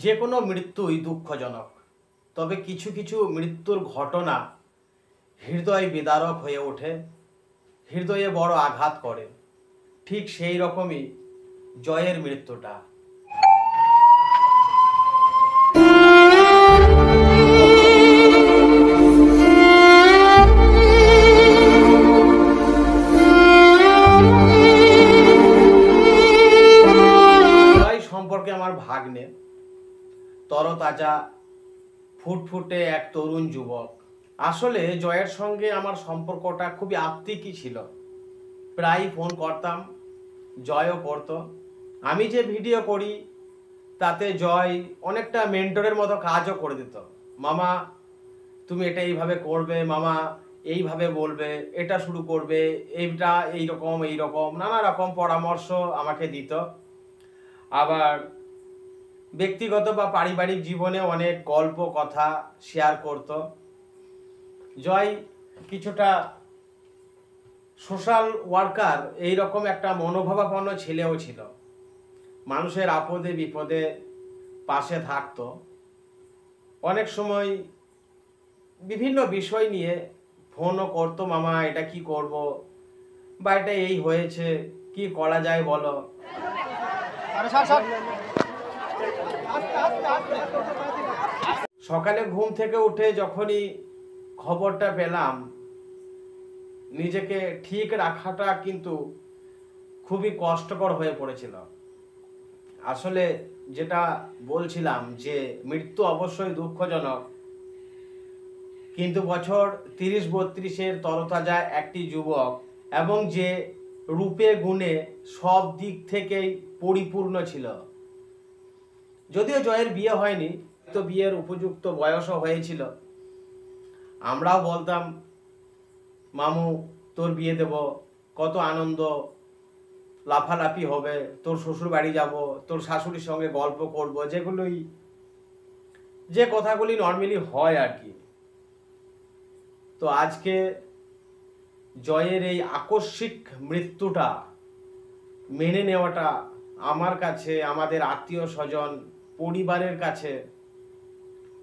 যে কোনো মৃত্যুই দুঃখজনক, তবে কিছু কিছু মৃত্যুর ঘটনা হৃদয় বিদারক হয়ে ওঠে, হৃদয়ে বড় আঘাত করে। ঠিক সেই রকমই জয়ের মৃত্যুটা। জয় সম্পর্কে আমার ভাগ্নে, তরতাজা ফুটফুটে এক তরুণ যুবক। আসলে জয়ের সঙ্গে আমার সম্পর্কটা খুবই আত্মিকই ছিল। প্রায় ফোন করতাম, জয়ও করতো। আমি যে ভিডিও করি তাতে জয় অনেকটা মেন্টরের মতো কাজও করে দিত। মামা তুমি এটা এইভাবে করবে, মামা এইভাবে বলবে, এটা শুরু করবে, এইটা এইরকম নানা রকম পরামর্শ আমাকে দিত। আবার ব্যক্তিগত বা পারিবারিক জীবনে অনেক গল্প কথা শেয়ার করত। জয় কিছুটা সোশ্যাল ওয়ার্কার এইরকম একটা মনোভাবাপন্ন ছেলেও ছিল। মানুষের আপদে বিপদে পাশে থাকতো। অনেক সময় বিভিন্ন বিষয় নিয়ে ফোনও করতো, মামা এটা কি করব, বা এটা এই হয়েছে, কি করা যায় বলো। সকালে ঘুম থেকে উঠে যখনই খবরটা পেলাম, নিজেকে ঠিক রাখাটা কিন্তু খুবই কষ্টকর হয়ে পড়েছিল। আসলে যেটা বলছিলাম যে মৃত্যু অবশ্যই দুঃখজনক, কিন্তু বছর 30-32-এর তরতাজা একটি যুবক এবং যে রূপে গুণে সব দিক থেকেই পরিপূর্ণ ছিল। যদিও জয়ের বিয়ে হয়নি, তো বিয়ের উপযুক্ত বয়সও হয়েছিল। আমরাও বলতাম, মামু তোর বিয়ে দেব, কত আনন্দ, লাফালাফি হবে, তোর শ্বশুর বাড়ি যাব, তোর শাশুড়ির সঙ্গে গল্প করব, যে কথাগুলি নর্মালি হয় আর কি। তো আজকে জয়ের এই আকস্মিক মৃত্যুটা মেনে নেওয়াটা আমার কাছে, আমাদের আত্মীয় স্বজন পরিবারের কাছে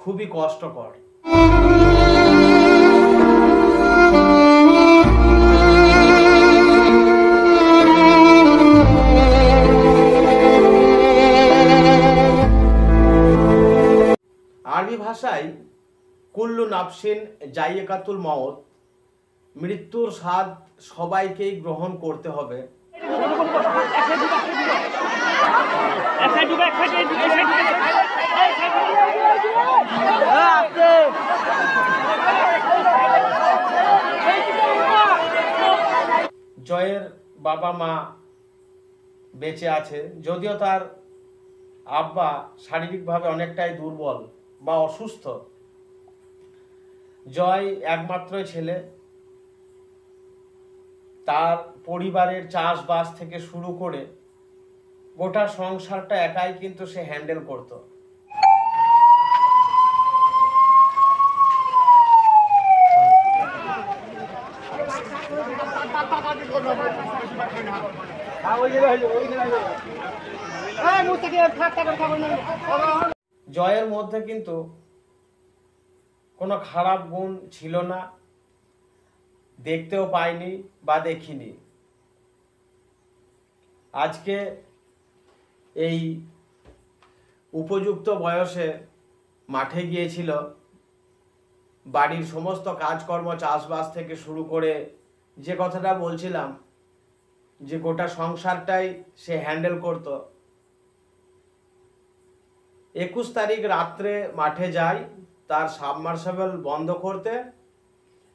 খুবই কষ্টকর। আরবি ভাষায় কুল্লু নাফসিন জাইকাতুল মাউত, মৃত্যুর স্বাদ সবাইকেই গ্রহণ করতে হবে। জয়ের বাবা মা বেঁচে আছে, যদিও তার আব্বা শারীরিকভাবে অনেকটাই দুর্বল বা অসুস্থ। জয় একমাত্র ছেলে, তার পরিবারের চাষবাস থেকে শুরু করে গোটা সংসারটা একাই কিন্তু সে হ্যান্ডেল করত। জয়ের মধ্যে কিন্তু কোনো খারাপ গুণ ছিল না, দেখতেও পাইনি বা দেখিনি। আজকে এই উপযুক্ত বয়সে মাঠে গিয়েছিল, বাড়ির সমস্ত কাজকর্ম চাষবাস থেকে শুরু করে যে কথাটা বলছিলাম যে গোটা সংসারটাই সে হ্যান্ডেল করত। 21 তারিখ রাত্রে মাঠে যায় তার সাবমার্সিবল বন্ধ করতে,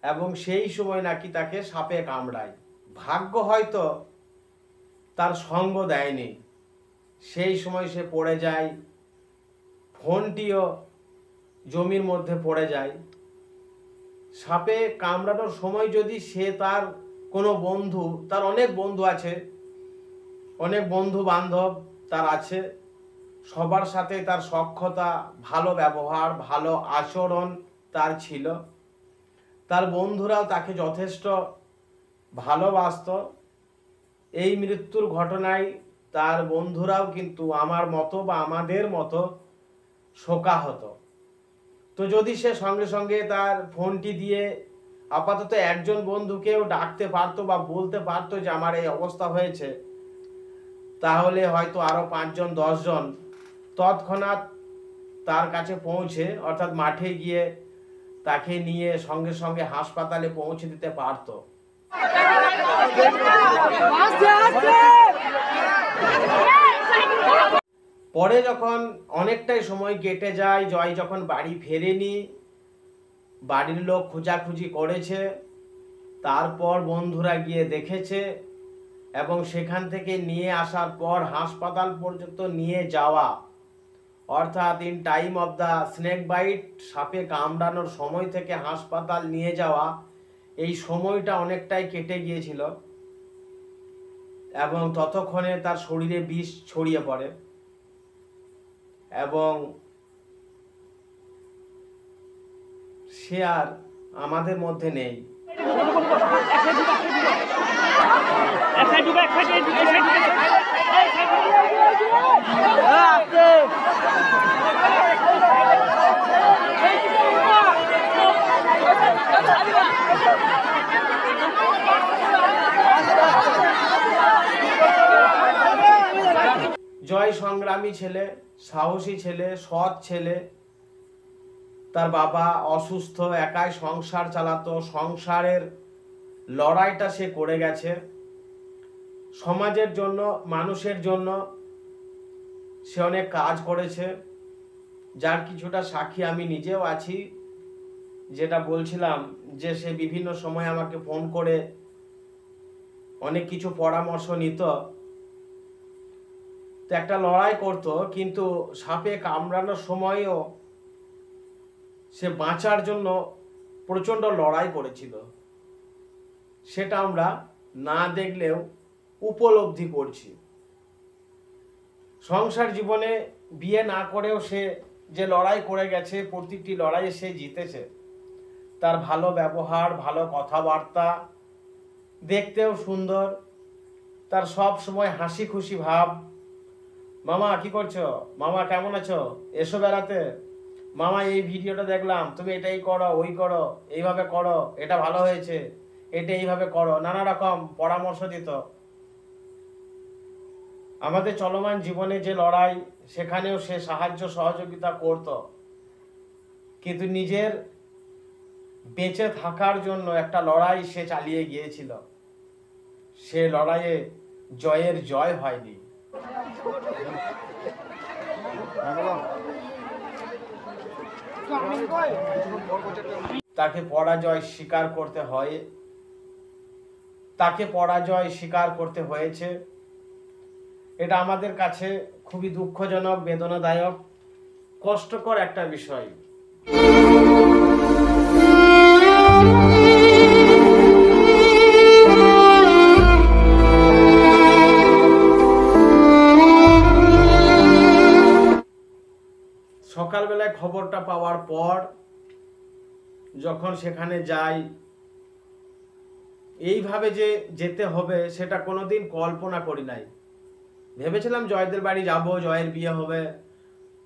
এবং সেই সময় নাকি তাকে সাপে কামড়ায়। ভাগ্য হয়তো তার সঙ্গ দেয়নি, সেই সময় সে পড়ে যায়, ফোনটিও জমির মধ্যে পড়ে যায়। সাপে কামড়ানোর সময় যদি সে তার কোনো বন্ধু, তার অনেক বন্ধু আছে, অনেক বন্ধু বান্ধব তার আছে, সবার সাথে তার সখ্যতা, ভালো ব্যবহার, ভালো আচরণ তার ছিল। তার বন্ধুরাও তাকে যথেষ্ট ভালোবাসত। এই মৃত্যুর ঘটনায় তার বন্ধুরাও কিন্তু আমার মতো বা আমাদের মতো শোকা হতো। তো যদি সে সঙ্গে সঙ্গে তার ফোনটি দিয়ে আপাতত একজন বন্ধুকেও ডাকতে পারতো বা বলতে পারতো যে আমার এই অবস্থা হয়েছে, তাহলে হয়তো আরো 5 জন 10 জন তৎক্ষণাৎ তার কাছে পৌঁছে, অর্থাৎ মাঠে গিয়ে তাকে নিয়ে সঙ্গে সঙ্গে হাসপাতালে পৌঁছে দিতে পারতো। পরে যখন অনেকটাই সময় কেটে যায়, জয় যখন বাড়ি ফেরেনি, বাড়ির লোক খোঁজাখুঁজি করেছে, তারপর বন্ধুরা গিয়ে দেখেছে এবং সেখান থেকে নিয়ে আসার পর হাসপাতাল পর্যন্ত নিয়ে যাওয়া, অর্থাৎ in time of the snake bite, সাপে কামড়ানোর সময় থেকে হাসপাতাল নিয়ে যাওয়া, এই সময়টা অনেকটাই কেটে গিয়েছিল এবং ততক্ষণে তার শরীরে বিষ ছড়িয়ে পড়ে এবং সে আর আমাদের মধ্যে নেই। জয় সংগ্রামী ছেলে, সাহসী ছেলে, সৎ ছেলে। তার বাবা অসুস্থ, একাই সংসার চালাতো, সংসারের লড়াইটা সে করে গেছে। সমাজের জন্য, মানুষের জন্য সে অনেক কাজ করেছে, যার কিছুটা সাক্ষী আমি নিজেও আছি। যেটা বলছিলাম যে সে বিভিন্ন সময় আমাকে ফোন করে অনেক কিছু পরামর্শ নিত, তো একটা লড়াই করত, কিন্তু সাপে কামড়ানোর সময়ও সে বাঁচার জন্য প্রচণ্ড লড়াই করেছিল। সেটা আমরা না দেখলেও উপলব্ধি করছি। সংসার জীবনে বিয়ে না করেও সে যে লড়াই করে গেছে, প্রতিটি লড়াইয়ে সে জিতেছে। তার ভালো ব্যবহার, ভালো কথাবার্তা, দেখতেও সুন্দর, তার সব সময় হাসি খুশি ভাব। মামা কি করছো, মামা কেমন আছো, এসো বেড়াতে, মামা এই ভিডিওটা দেখলাম, তুমি এটাই করো, ওই করো, এইভাবে করো, এটা ভালো হয়েছে, এটা এইভাবে করো, নানা রকম পরামর্শ দিত। আমাদের চলমান জীবনে যে লড়াই, সেখানেও সে সাহায্য সহযোগিতা করত, কিন্তু নিজের বেঁচে থাকার জন্য একটা লড়াই সে চালিয়ে গিয়েছিল। সে লড়াইয়ে জয়ের জয় হয়নি। তাকে পরাজয় স্বীকার করতে হয়, তাকে পরাজয় স্বীকার করতে হয়েছে। এটা আমাদের কাছে খুবই দুঃখজনক, বেদনাদায়ক, কষ্টকর একটা বিষয়। সকালবেলায় খবরটা পাওয়ার পর যখন সেখানে যাই, এইভাবে যে যেতে হবে সেটা কোনোদিন কল্পনা করি নাই। ভেবেছিলাম জয়দের বাড়ি যাব, জয়ের বিয়ে হবে,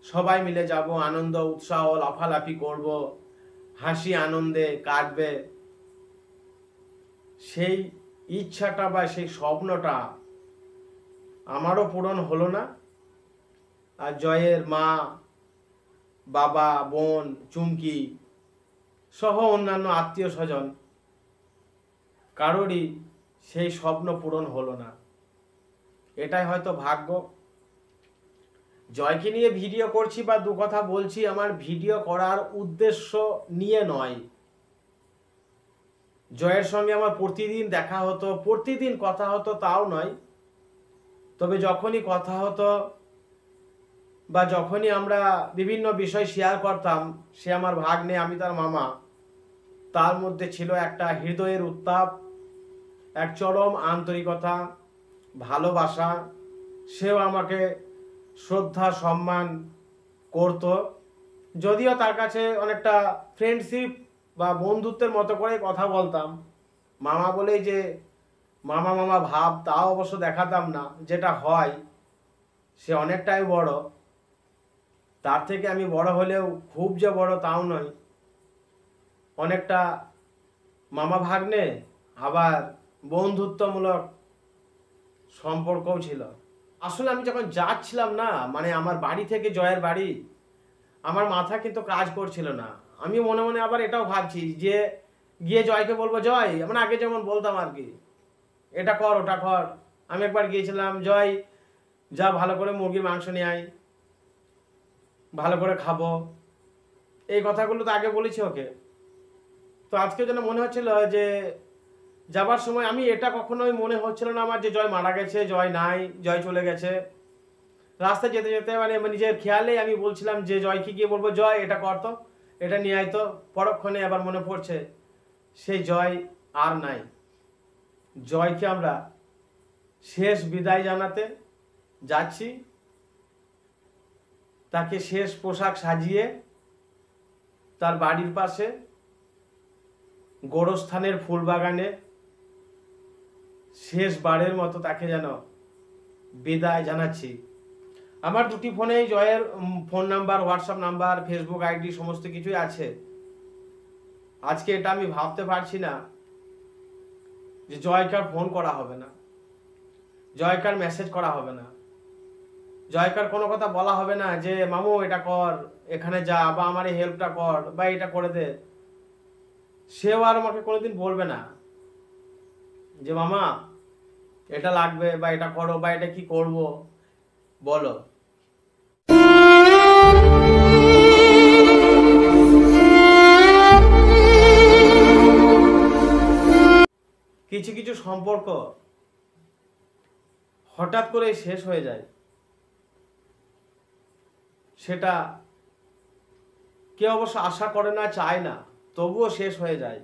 সবাই মিলে যাব, আনন্দ উৎসাহ লাফালাফি করব, হাসি আনন্দে কাটবে। সেই ইচ্ছাটা বা সেই স্বপ্নটা আমারও পূরণ হলো না। আর জয়ের মা, বাবা, বোন, চুমকি সহ অন্যান্য আত্মীয় স্বজন কারোরই সেই স্বপ্ন পূরণ হলো না। এটাই হয়তো ভাগ্য। জয়কে নিয়ে ভিডিও করছি বা দু কথা বলছি, আমার ভিডিও করার উদ্দেশ্য নিয়ে নয়। জয়ের সঙ্গে আমার প্রতিদিন দেখা হতো, প্রতিদিন কথা হতো তাও নয়, তবে যখনই কথা হতো বা যখনই আমরা বিভিন্ন বিষয় শেয়ার করতাম, সে আমার ভাগ্নে, আমি তার মামা, তার মধ্যে ছিল একটা হৃদয়ের উত্তাপ, এক চরম আন্তরিকতা, ভালোবাসা। সেও আমাকে শ্রদ্ধা সম্মান করত, যদিও তার কাছে অনেকটা ফ্রেন্ডশিপ বা বন্ধুত্বের মতো করে কথা বলতাম। মামা বলেই যে মামা মামা ভাব, তাও অবশ্য দেখাতাম না, যেটা হয়। সে অনেকটাই বড়, তার থেকে আমি বড় হলেও খুব যে বড় তাও নয়, অনেকটা মামা ভাগ্নে, আবার বন্ধুত্বমূলক সম্পর্কও ছিল। আসলে আমি যখন যাচ্ছিলাম না, মানে আমার বাড়ি থেকে জয়ের বাড়ি, আমার মাথা কিন্তু কাজ করছিল না। আমি মনে মনে আবার এটাও ভাবছি যে গিয়ে জয়কে বলবো, জয়, মানে আগে যেমন বলতাম আর কি, এটা কর ওটা কর। আমি একবার গিয়েছিলাম, জয় যা ভালো করে মুরগির মাংস নিয়ে আয়, ভালো করে খাবো, এই কথাগুলো তো আগে বলেছি ওকে। তো আজকে যেন মনে হচ্ছিল যে যাবার সময়, আমি এটা কখনোই মনে হচ্ছিল না আমার যে জয় মারা গেছে, জয় নাই, জয় চলে গেছে। রাস্তায় যেতে যেতে মানে নিজের খেয়ালে আমি বলছিলাম যে জয়কে গিয়ে বলবো, জয় এটা কর তো, এটা নিয়ে আয় তো। পরক্ষণে আবার মনে পড়ছে সেই জয় আর নাই। জয়কে আমরা শেষ বিদায় জানাতে যাচ্ছি, তাকে শেষ পোশাক সাজিয়ে তার বাড়ির পাশে গোরস্থানের ফুল বাগানে শেষবারের মতো তাকে যেন বিদায় জানাচ্ছি। আমার দুটি ফোনেই জয়ের phone number, WhatsApp number, Facebook ID সমস্ত কিছুই আছে। আজকে এটা আমি ভাবতে পারছি না যে জয়কার ফোন করা হবে না, জয়কার মেসেজ করা হবে না, জয়কার কোনো কথা বলা হবে না যে মামু এটা কর, এখানে যা, বা আমার এই হেল্পটা কর, বা এটা করে দে। সেও আর আমাকে কোনোদিন বলবে না যে মামা এটা লাগবে, বা এটা করো, বা এটা কি করব বলো। কিছু কিছু সম্পর্ক হঠাৎ করে শেষ হয়ে যায়, সেটা কেউ অবশ্য আশা করে না, চায় না, তবুও শেষ হয়ে যায়।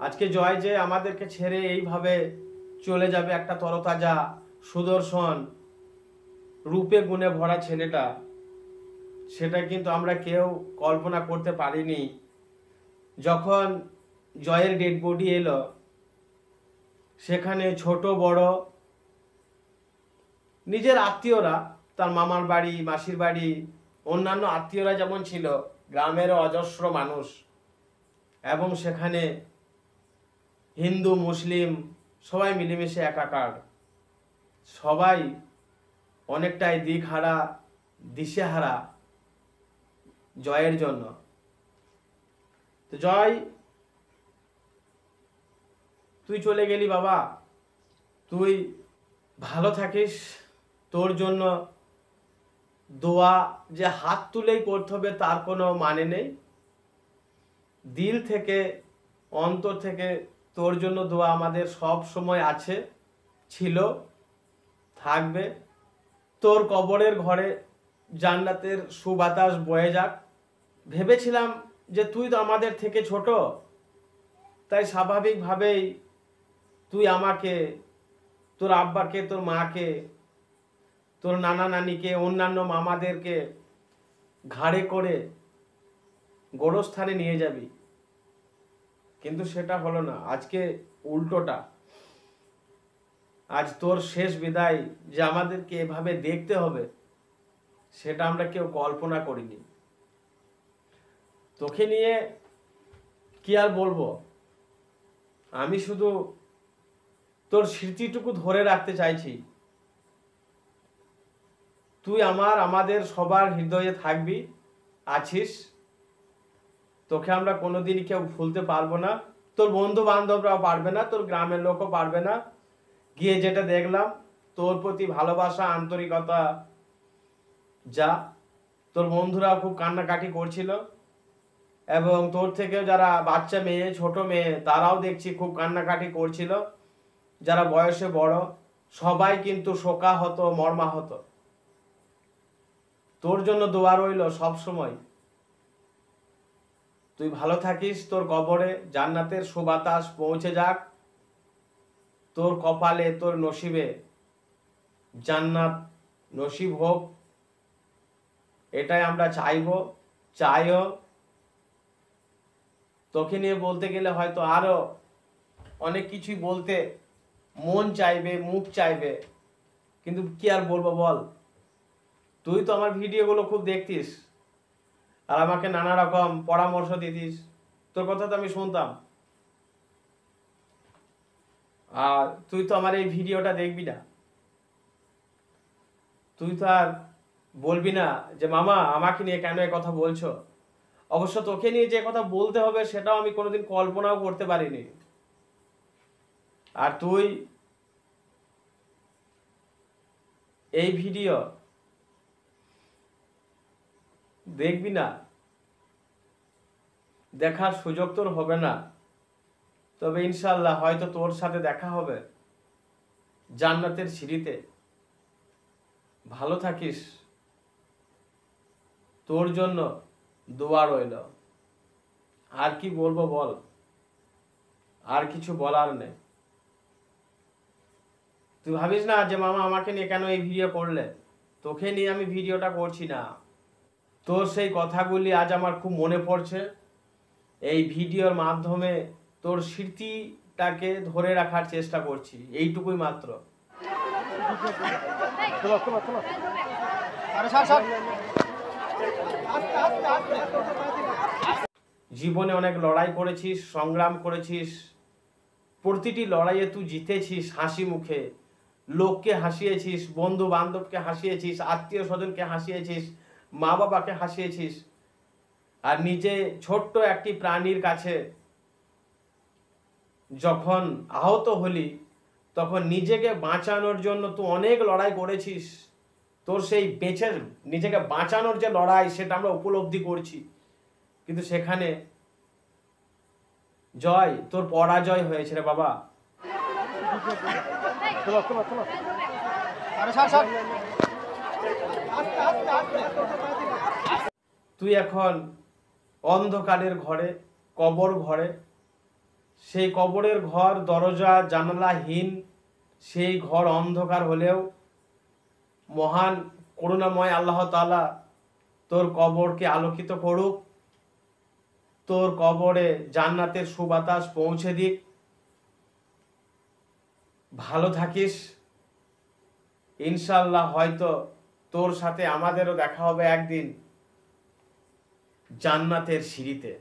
আজকে জয় যে আমাদেরকে ছেড়ে এইভাবে চলে যাবে, একটা তরতাজা, সুদর্শন, রূপে গুণে ভরা ছেলেটা, সেটা কিন্তু আমরা কেউ কল্পনা করতে পারিনি। যখন জয়ের ডেড বডি এলো, সেখানে ছোট বড় নিজের আত্মীয়রা, তার মামার বাড়ি, মাসির বাড়ি, অন্যান্য আত্মীয়রা যেমন ছিল, গ্রামের অজস্র মানুষ, এবং সেখানে হিন্দু মুসলিম সবাই মিলেমিশে একাকার, সবাই অনেকটাই দিকহারা, দিশেহারা জয়ের জন্য। তো জয়, তুই চলে গেলি বাবা, তুই ভালো থাকিস। তোর জন্য দোয়া যে হাত তুলেই করতে হবে তার কোনো মানে নেই। দিল থেকে, অন্তর থেকে তোর জন্য দোয়া আমাদের সব সময় আছে, ছিল, থাকবে। তোর কবরের ঘরে জান্নাতের সুবাতাস বয়ে যাক। ভেবেছিলাম যে তুই তো আমাদের থেকে ছোট, তাই স্বাভাবিকভাবেই তুই আমাকে, তোর আব্বাকে, তোর মাকে, তোর নানা নানিকে, অন্যান্য মামাদেরকে ঘাড়ে করে গোরস্থানে নিয়ে যাবি, কিন্তু সেটা হলো না। আজকে উল্টোটা, আজ তোর শেষ বিদায় যে আমাদেরকে এভাবে দেখতে হবে, সেটা আমরা কেউ কল্পনা করিনি। তোকে নিয়ে কি আর বলবো, আমি শুধু তোর স্মৃতিটুকু ধরে রাখতে চাইছি। তুই আমাদের সবার হৃদয়ে থাকবি, আছিস। তোকে আমরা কোনোদিনই কেউ ভুলতে পারবো না, তোর বন্ধু বান্ধবরাও পারবে না, তোর গ্রামের লোকও পারবে না। গিয়ে যেটা দেখলাম, তোর প্রতি ভালোবাসা, আন্তরিকতা, যা, তোর বন্ধুরাও খুব কান্নাকাটি করছিল, এবং তোর থেকেও যারা বাচ্চা মেয়ে, ছোট মেয়ে, তারাও দেখছি খুব কান্নাকাটি করছিল। যারা বয়সে বড়, সবাই কিন্তু শোকাহত, মর্মাহত। তোর জন্য দোয়া রইল সব সময়। তুই ভালো থাকিস, তোর কবরে জান্নাতের সুবাতাস পৌঁছে যাক, তোর কপালে, তোর নসিবে জান্নাত নসিব হোক, এটাই আমরা চাইও। তোকে নিয়ে বলতে গেলে হয়তো আরো অনেক কিছুই বলতে মন চাইবে, মুখ চাইবে, কিন্তু কি আর বলবো বল। তুই তো আমার ভিডিওগুলো খুব দেখতিস আর আমাকে নানা রকম পরামর্শ দিতিস, তোর কথা তো আমি শুনতাম। আর তুই তো আমার এই ভিডিওটা দেখবি না, তুই তো আর বলবি না যে মামা আমাকে নিয়ে কেন এই কথা বলছো। অবশ্য তোকে নিয়ে যে কথা বলতে হবে সেটাও আমি কোনোদিন কল্পনাও করতে পারিনি। আর তুই এই ভিডিও দেখবি না, দেখার সুযোগ তোর হবে না, তবে ইনশাল্লাহ হয়তো তোর সাথে দেখা হবে জান্নাতের সিঁড়িতে। ভালো থাকিস, তোর জন্য দোয়া রইল। আর কি বলবো বল, আর কিছু বলার নেই। তুই ভাবিস না যে মামা আমাকে নিয়ে কেন এই ভিডিও করলে, তোকে নিয়ে আমি ভিডিওটা করছি না। তোর সেই কথাগুলি আজ আমার খুব মনে পড়ছে, এই ভিডিওর মাধ্যমে তোর স্মৃতিটাকে ধরে রাখার চেষ্টা করছি, এইটুকুই মাত্র। জীবনে অনেক লড়াই করেছিস, সংগ্রাম করেছিস, প্রতিটি লড়াইয়ে তুই জিতেছিস হাসি মুখে। লোককে হাসিয়েছিস, বন্ধু বান্ধবকে হাসিয়েছিস, আত্মীয় স্বজনকে হাসিয়েছিস, মা বাবাকে হাসিয়েছিস। আর নিজে ছোট্ট একটি প্রাণীর কাছে যখন আহত হলি, তখন নিজেকে বাঁচানোর জন্য তুই অনেক লড়াই করেছিস। তোর সেই নিজেকে বাঁচানোর যে লড়াই, সেটা আমরা উপলব্ধি করছি, কিন্তু সেখানে তোর পরাজয় হয়েছে রে বাবা। তুই এখন অন্ধকারের ঘরে, কবর ঘরে, সেই কবরের ঘর দরজা জানালাহীন, সেই ঘর অন্ধকার হলেও মহান করুণাময় আল্লাহ তাআলা তোর কবরকে আলোকিত করুক, তোর কবরে জান্নাতের সুবাতাস পৌঁছে দিক। ভালো থাকিস, ইনশাল্লাহ হয়তো তোর সাথে আমাদেরও দেখা হবে একদিন জান্নাতের সিঁড়িতে।